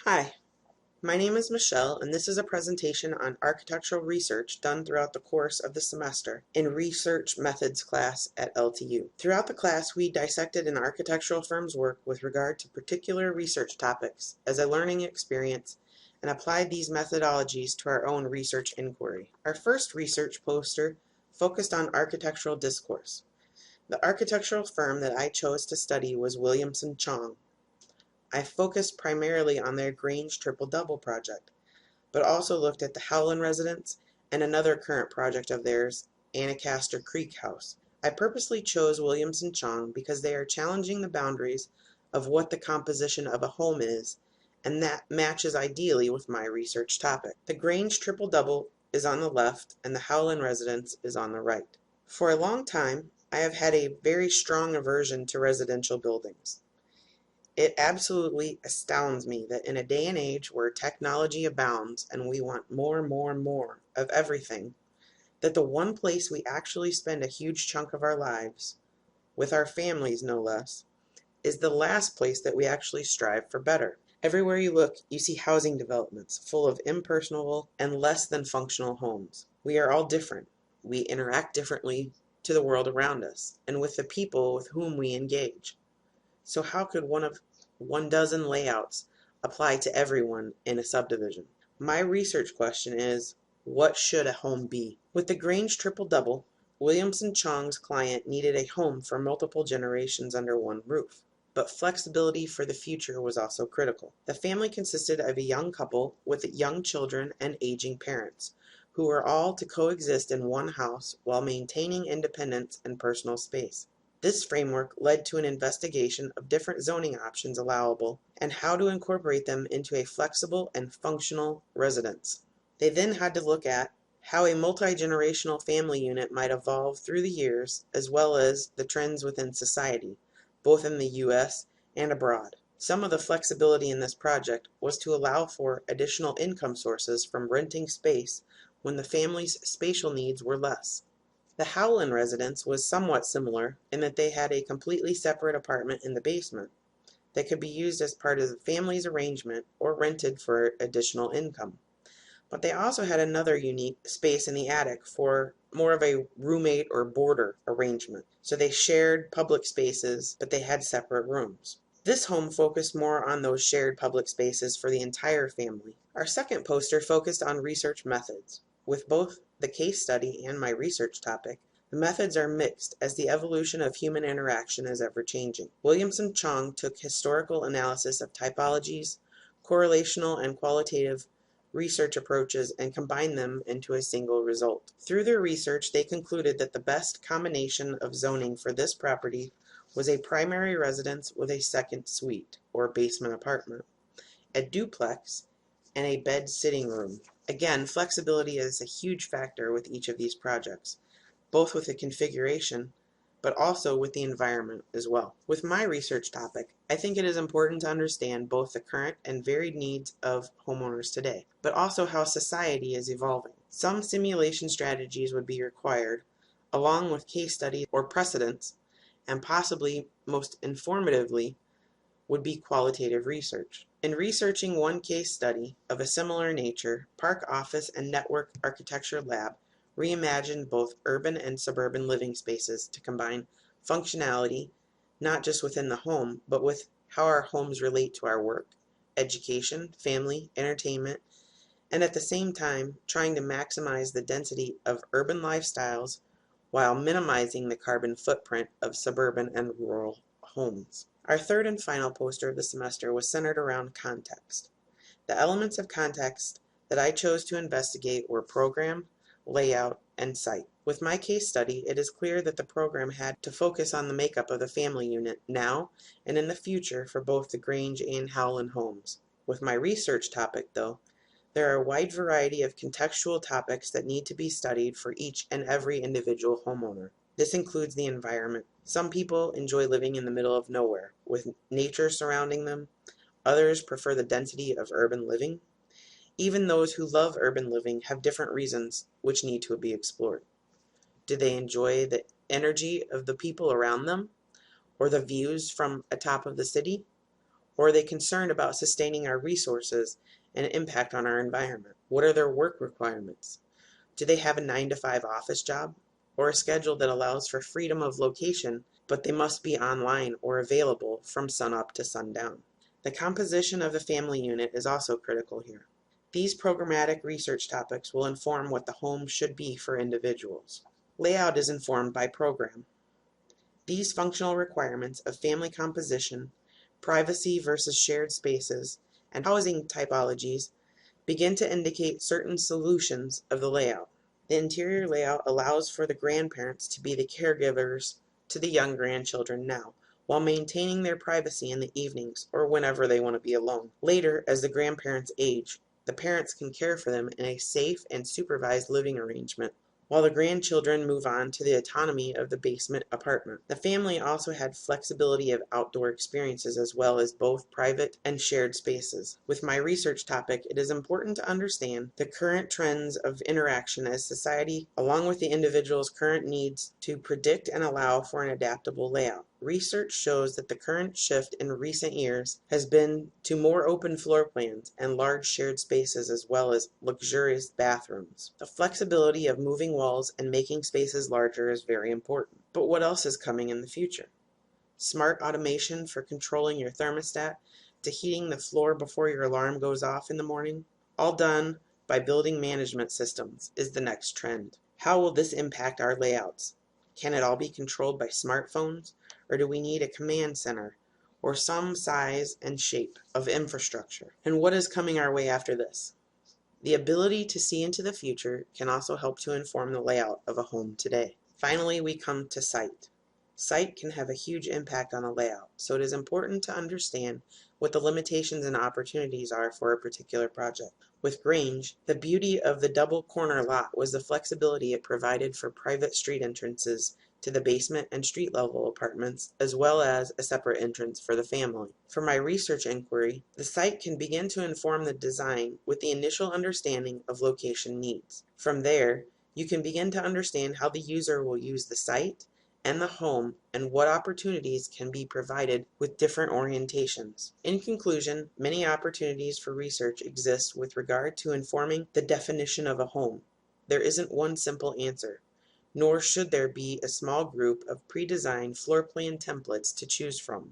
Hi, my name is Michelle, and this is a presentation on architectural research done throughout the course of the semester in Research Methods class at LTU. Throughout the class, we dissected an architectural firm's work with regard to particular research topics as a learning experience and applied these methodologies to our own research inquiry. Our first research poster focused on architectural discourse. The architectural firm that I chose to study was Williamson Chong. I focused primarily on their Grange Triple-Double project, but also looked at the Howland residence and another current project of theirs, Anacostia Creek House. I purposely chose Williamson Chong because they are challenging the boundaries of what the composition of a home is, and that matches ideally with my research topic. The Grange Triple-Double is on the left and the Howland residence is on the right. For a long time, I have had a very strong aversion to residential buildings. It absolutely astounds me that in a day and age where technology abounds and we want more of everything, that the one place we actually spend a huge chunk of our lives, with our families no less, is the last place that we actually strive for better. Everywhere you look, you see housing developments full of impersonal and less than functional homes. We are all different. We interact differently to the world around us and with the people with whom we engage. So how could one of 1 dozen layouts apply to everyone in a subdivision? My research question is, what should a home be? With the Grange Triple-Double, Williamson Chong's client needed a home for multiple generations under one roof. But flexibility for the future was also critical. The family consisted of a young couple with young children and aging parents, who were all to coexist in one house while maintaining independence and personal space. This framework led to an investigation of different zoning options allowable and how to incorporate them into a flexible and functional residence. They then had to look at how a multi-generational family unit might evolve through the years, as well as the trends within society, both in the U.S. and abroad. Some of the flexibility in this project was to allow for additional income sources from renting space when the family's spatial needs were less. The Howland residence was somewhat similar in that they had a completely separate apartment in the basement that could be used as part of the family's arrangement or rented for additional income. But they also had another unique space in the attic for more of a roommate or boarder arrangement. So they shared public spaces, but they had separate rooms. This home focused more on those shared public spaces for the entire family. Our second poster focused on research methods. With both the case study and my research topic, the methods are mixed as the evolution of human interaction is ever-changing. Williamson Chong took historical analysis of typologies, correlational and qualitative research approaches and combined them into a single result. Through their research, they concluded that the best combination of zoning for this property was a primary residence with a second suite, or basement apartment, a duplex, and a bed sitting room. Again, flexibility is a huge factor with each of these projects, both with the configuration, but also with the environment as well. With my research topic, I think it is important to understand both the current and varied needs of homeowners today, but also how society is evolving. Some simulation strategies would be required, along with case studies or precedents, and possibly most informatively would be qualitative research. In researching one case study of a similar nature, Park Office and Network Architecture Lab reimagined both urban and suburban living spaces to combine functionality not just within the home, but with how our homes relate to our work, education, family, entertainment, and at the same time trying to maximize the density of urban lifestyles while minimizing the carbon footprint of suburban and rural homes. Our third and final poster of the semester was centered around context. The elements of context that I chose to investigate were program, layout, and site. With my case study, it is clear that the program had to focus on the makeup of the family unit now and in the future for both the Grange and Howland homes. With my research topic, though, there are a wide variety of contextual topics that need to be studied for each and every individual homeowner. This includes the environment. Some people enjoy living in the middle of nowhere, with nature surrounding them. Others prefer the density of urban living. Even those who love urban living have different reasons which need to be explored. Do they enjoy the energy of the people around them, or the views from atop of the city, Or are they concerned about sustaining our resources and impact on our environment? What are their work requirements? Do they have a 9 to 5 office job or a schedule that allows for freedom of location, but they must be online or available from sunup to sundown? The composition of the family unit is also critical here. These programmatic research topics will inform what the home should be for individuals. Layout is informed by program. These functional requirements of family composition, privacy versus shared spaces, and housing typologies begin to indicate certain solutions of the layout. The interior layout allows for the grandparents to be the caregivers to the young grandchildren now, while maintaining their privacy in the evenings or whenever they want to be alone. Later, as the grandparents age, the parents can care for them in a safe and supervised living arrangement, while the grandchildren move on to the autonomy of the basement apartment. The family also had flexibility of outdoor experiences as well as both private and shared spaces. With my research topic, it is important to understand the current trends of interaction as society, along with the individual's current needs, to predict and allow for an adaptable layout. Research shows that the current shift in recent years has been to more open floor plans and large shared spaces as well as luxurious bathrooms. The flexibility of moving walls and making spaces larger is very important. But what else is coming in the future? Smart automation for controlling your thermostat to heating the floor before your alarm goes off in the morning, all done by building management systems, is the next trend. How will this impact our layouts? Can it all be controlled by smartphones, or do we need a command center or some size and shape of infrastructure? And what is coming our way after this? The ability to see into the future can also help to inform the layout of a home today. Finally, we come to site. Site can have a huge impact on a layout, so it is important to understand what the limitations and opportunities are for a particular project. With Grange, the beauty of the double corner lot was the flexibility it provided for private street entrances to the basement and street level apartments, as well as a separate entrance for the family. For my research inquiry, the site can begin to inform the design with the initial understanding of location needs. From there, you can begin to understand how the user will use the site and the home and what opportunities can be provided with different orientations. In conclusion, many opportunities for research exist with regard to informing the definition of a home. There isn't one simple answer, nor should there be a small group of pre-designed floor plan templates to choose from.